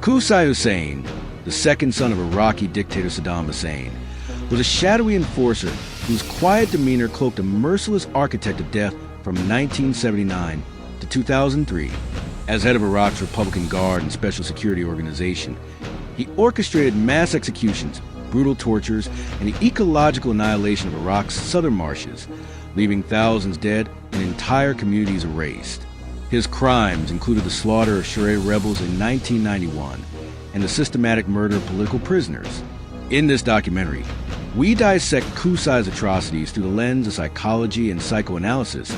Qusay Hussein, the second son of Iraqi dictator Saddam Hussein, was a shadowy enforcer whose quiet demeanor cloaked a merciless architect of death from 1979 to 2003. As head of Iraq's Republican Guard and Special Security Organization, he orchestrated mass executions, brutal tortures, and the ecological annihilation of Iraq's southern marshes, leaving thousands dead and entire communities erased. His crimes included the slaughter of Shi'a rebels in 1991 and the systematic murder of political prisoners. In this documentary, we dissect Qusay's atrocities through the lens of psychology and psychoanalysis,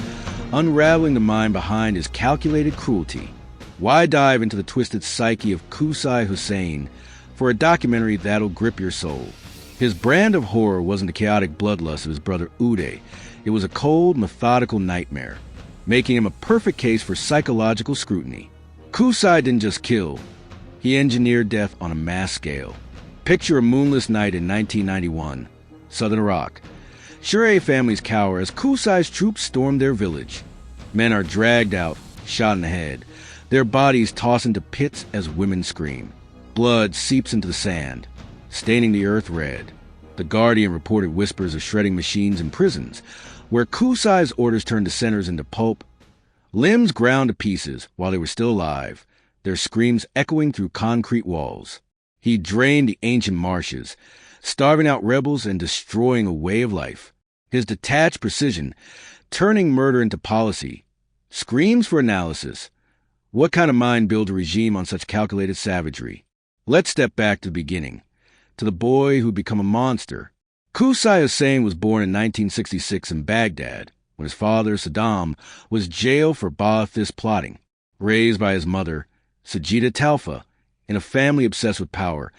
unraveling the mind behind his calculated cruelty. Why dive into the twisted psyche of Qusay Hussein for a documentary that'll grip your soul? His brand of horror wasn't the chaotic bloodlust of his brother Uday. It was a cold, methodical nightmare, making him a perfect case for psychological scrutiny. Qusay didn't just kill, he engineered death on a mass scale. Picture a moonless night in 1991, southern Iraq. Shi'a families cower as Qusay's troops storm their village. Men are dragged out, shot in the head, their bodies tossed into pits as women scream. Blood seeps into the sand, staining the earth red. The Guardian reported whispers of shredding machines in prisons, where Qusay's orders turned dissenters into pulp, limbs ground to pieces while they were still alive, their screams echoing through concrete walls. He drained the ancient marshes, starving out rebels and destroying a way of life. His detached precision, turning murder into policy, screams for analysis. What kind of mind builds a regime on such calculated savagery? Let's step back to the beginning, to the boy who'd become a monster. Qusay Hussein was born in 1966 in Baghdad, when his father, Saddam, was jailed for Ba'athist plotting. Raised by his mother, Sajida Talfa, in a family obsessed with power,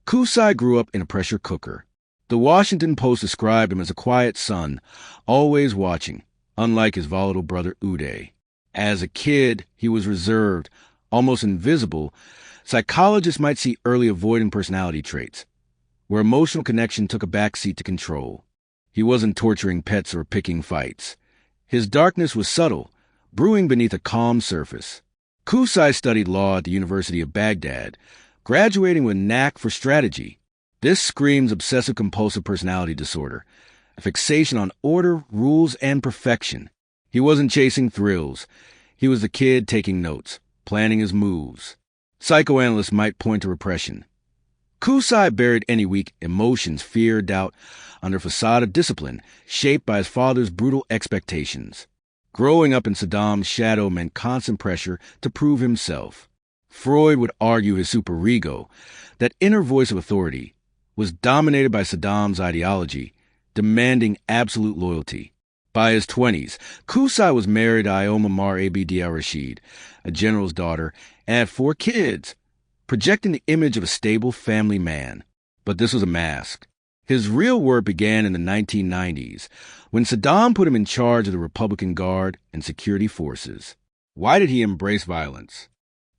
Qusay grew up in a pressure cooker. The Washington Post described him as a quiet son, always watching, unlike his volatile brother Uday. As a kid, he was reserved, almost invisible. Psychologists might see early avoidant personality traits, where emotional connection took a backseat to control. He wasn't torturing pets or picking fights. His darkness was subtle, brewing beneath a calm surface. Qusay studied law at the University of Baghdad, graduating with a knack for strategy. This screams obsessive-compulsive personality disorder, a fixation on order, rules, and perfection. He wasn't chasing thrills. He was the kid taking notes, planning his moves. Psychoanalysts might point to repression. Qusay buried any weak emotions, fear, doubt, under a facade of discipline, shaped by his father's brutal expectations. Growing up in Saddam's shadow meant constant pressure to prove himself. Freud would argue his superego, that inner voice of authority, was dominated by Saddam's ideology, demanding absolute loyalty. By his 20s, Qusay was married to Ioma Mar Abd al-Rashid, a general's daughter, and had 4 kids, projecting the image of a stable family man. But this was a mask. His real work began in the 1990s, when Saddam put him in charge of the Republican Guard and security forces. Why did he embrace violence?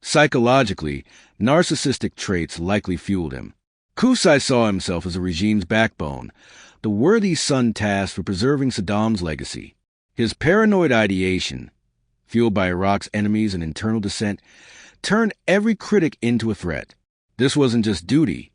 Psychologically, narcissistic traits likely fueled him. Qusay saw himself as the regime's backbone, the worthy son tasked with preserving Saddam's legacy. His paranoid ideation, fueled by Iraq's enemies and internal dissent, turned every critic into a threat. This wasn't just duty.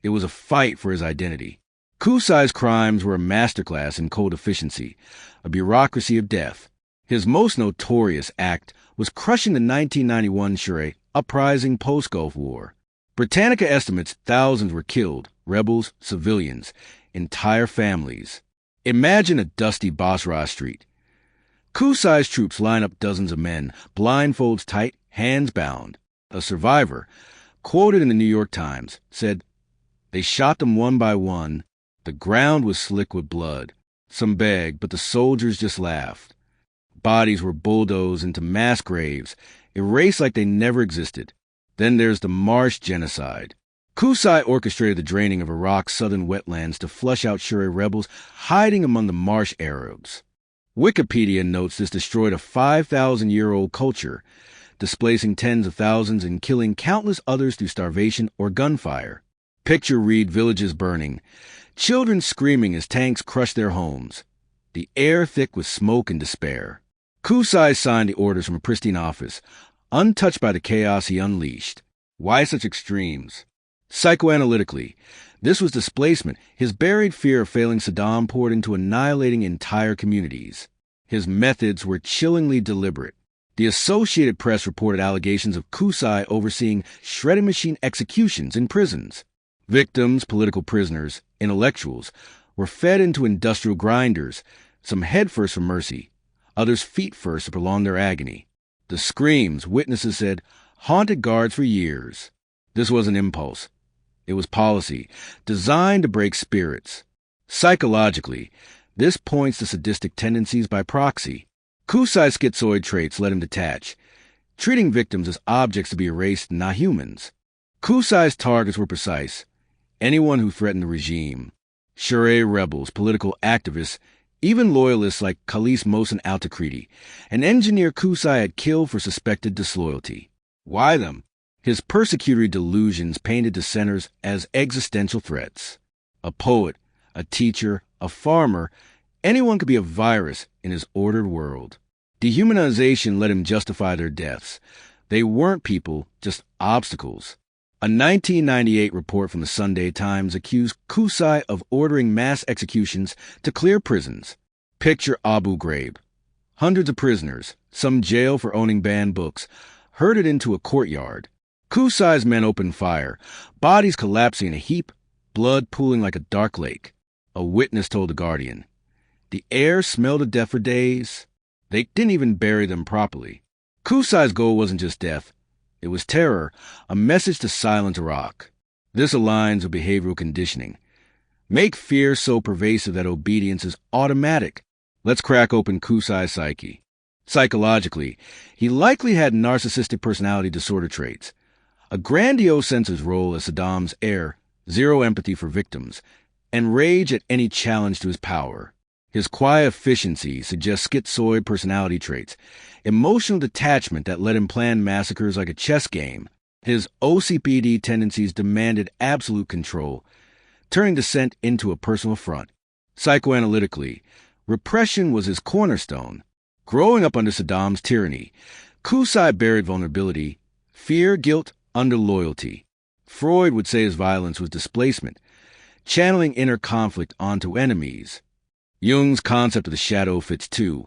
It was a fight for his identity. Qusay's crimes were a masterclass in cold efficiency, a bureaucracy of death. His most notorious act was crushing the 1991 Shi'a uprising post-Gulf War. Britannica estimates thousands were killed, rebels, civilians, entire families. Imagine a dusty Basra street. Qusay's troops line up dozens of men, blindfolds tight, hands bound. A survivor, quoted in the New York Times, said, "They shot them one by one. The ground was slick with blood. Some begged, but the soldiers just laughed. Bodies were bulldozed into mass graves, erased like they never existed. Then there's the marsh genocide." Qusay orchestrated the draining of Iraq's southern wetlands to flush out Shi'a rebels hiding among the marsh Arabs. Wikipedia notes this destroyed a 5,000-year-old culture, displacing tens of thousands and killing countless others through starvation or gunfire. Picture read villages burning, children screaming as tanks crushed their homes, the air thick with smoke and despair. Qusay signed the orders from a pristine office, untouched by the chaos he unleashed. Why such extremes? Psychoanalytically, this was displacement. His buried fear of failing Saddam poured into annihilating entire communities. His methods were chillingly deliberate. The Associated Press reported allegations of Qusay overseeing shredding machine executions in prisons. Victims, political prisoners, intellectuals, were fed into industrial grinders, some head first for mercy, others feet first to prolong their agony. The screams, witnesses said, haunted guards for years. This was an impulse. It was policy, designed to break spirits. Psychologically, this points to sadistic tendencies by proxy. Qusay's schizoid traits led him detach, treating victims as objects to be erased, not humans. Qusay's targets were precise. Anyone who threatened the regime. Shi'a rebels, political activists, even loyalists like Khalis Mohsen al-Takriti, an engineer Qusay had killed for suspected disloyalty. Why them? His persecutory delusions painted dissenters as existential threats. A poet, a teacher, a farmer, anyone could be a virus in his ordered world. Dehumanization let him justify their deaths. They weren't people, just obstacles. A 1998 report from the Sunday Times accused Qusay of ordering mass executions to clear prisons. Picture Abu Ghraib. Hundreds of prisoners, some jailed for owning banned books, herded into a courtyard. Qusay's men opened fire, bodies collapsing in a heap, blood pooling like a dark lake. A witness told The Guardian, "The air smelled of death for days. They didn't even bury them properly." Qusay's goal wasn't just death. It was terror, a message to silence Iraq. This aligns with behavioral conditioning. Make fear so pervasive that obedience is automatic. Let's crack open Qusay's psyche. Psychologically, he likely had narcissistic personality disorder traits. A grandiose sense of his role as Saddam's heir, zero empathy for victims, and rage at any challenge to his power. His quiet efficiency suggests schizoid personality traits, emotional detachment that let him plan massacres like a chess game. His OCPD tendencies demanded absolute control, turning dissent into a personal affront. Psychoanalytically, repression was his cornerstone. Growing up under Saddam's tyranny, Qusay buried vulnerability, fear, guilt, under loyalty. Freud would say his violence was displacement, channeling inner conflict onto enemies. Jung's concept of the shadow fits too.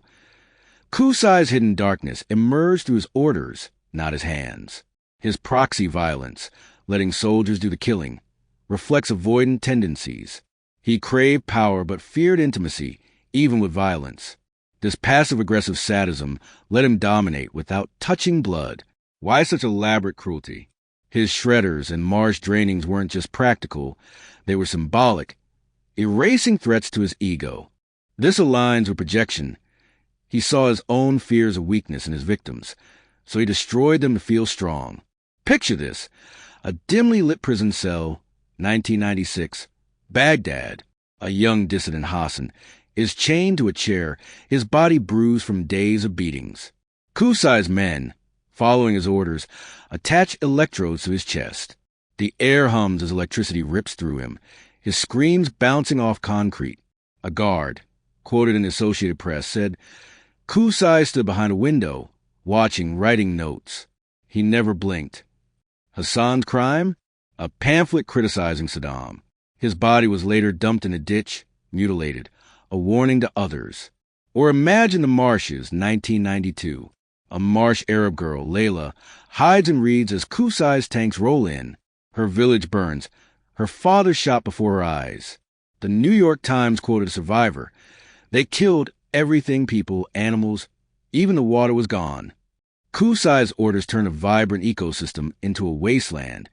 Qusay's hidden darkness emerged through his orders, not his hands. His proxy violence, letting soldiers do the killing, reflects avoidant tendencies. He craved power but feared intimacy, even with violence. This passive-aggressive sadism let him dominate without touching blood. Why such elaborate cruelty? His shredders and marsh drainings weren't just practical, they were symbolic, erasing threats to his ego. This aligns with projection. He saw his own fears of weakness in his victims, so he destroyed them to feel strong. Picture this. A dimly lit prison cell, 1996. Baghdad. A young dissident Hassan is chained to a chair, his body bruised from days of beatings. Qusay's men, following his orders, attach electrodes to his chest. The air hums as electricity rips through him, his screams bouncing off concrete. A guard, quoted in the Associated Press, said, "Qusay stood behind a window, watching, writing notes. He never blinked." Hassan's crime? A pamphlet criticizing Saddam. His body was later dumped in a ditch, mutilated, a warning to others. Or imagine the Marshes, 1992. A Marsh Arab girl, Layla, hides and reads as Qusay's tanks roll in. Her village burns, her father shot before her eyes. The New York Times quoted a survivor. "They killed everything, people, animals, even the water was gone." Qusay's orders turned a vibrant ecosystem into a wasteland,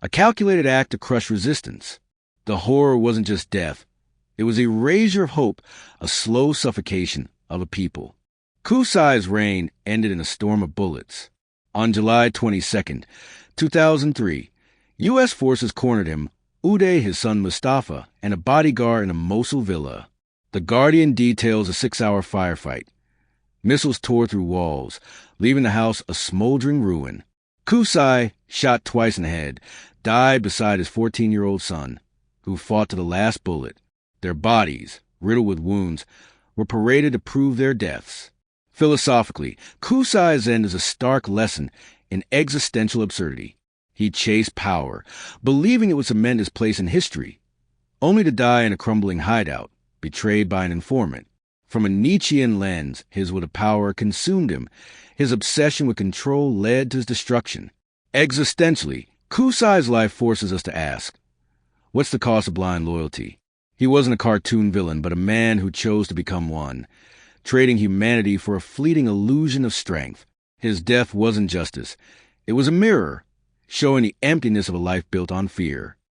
a calculated act to crush resistance. The horror wasn't just death. It was erasure of hope, a slow suffocation of a people. Qusay's reign ended in a storm of bullets. On July 22, 2003, U.S. forces cornered him, Uday, his son Mustafa, and a bodyguard in a Mosul villa. The Guardian details a 6-hour firefight. Missiles tore through walls, leaving the house a smoldering ruin. Qusay, shot twice in the head, died beside his 14-year-old son, who fought to the last bullet. Their bodies, riddled with wounds, were paraded to prove their deaths. Philosophically, Qusay's end is a stark lesson in existential absurdity. He chased power, believing it would cement his place in history, only to die in a crumbling hideout, betrayed by an informant. From a Nietzschean lens, his will to power consumed him. His obsession with control led to his destruction. Existentially, Qusay's life forces us to ask, what's the cost of blind loyalty? He wasn't a cartoon villain, but a man who chose to become one, trading humanity for a fleeting illusion of strength. His death wasn't justice. It was a mirror, showing the emptiness of a life built on fear.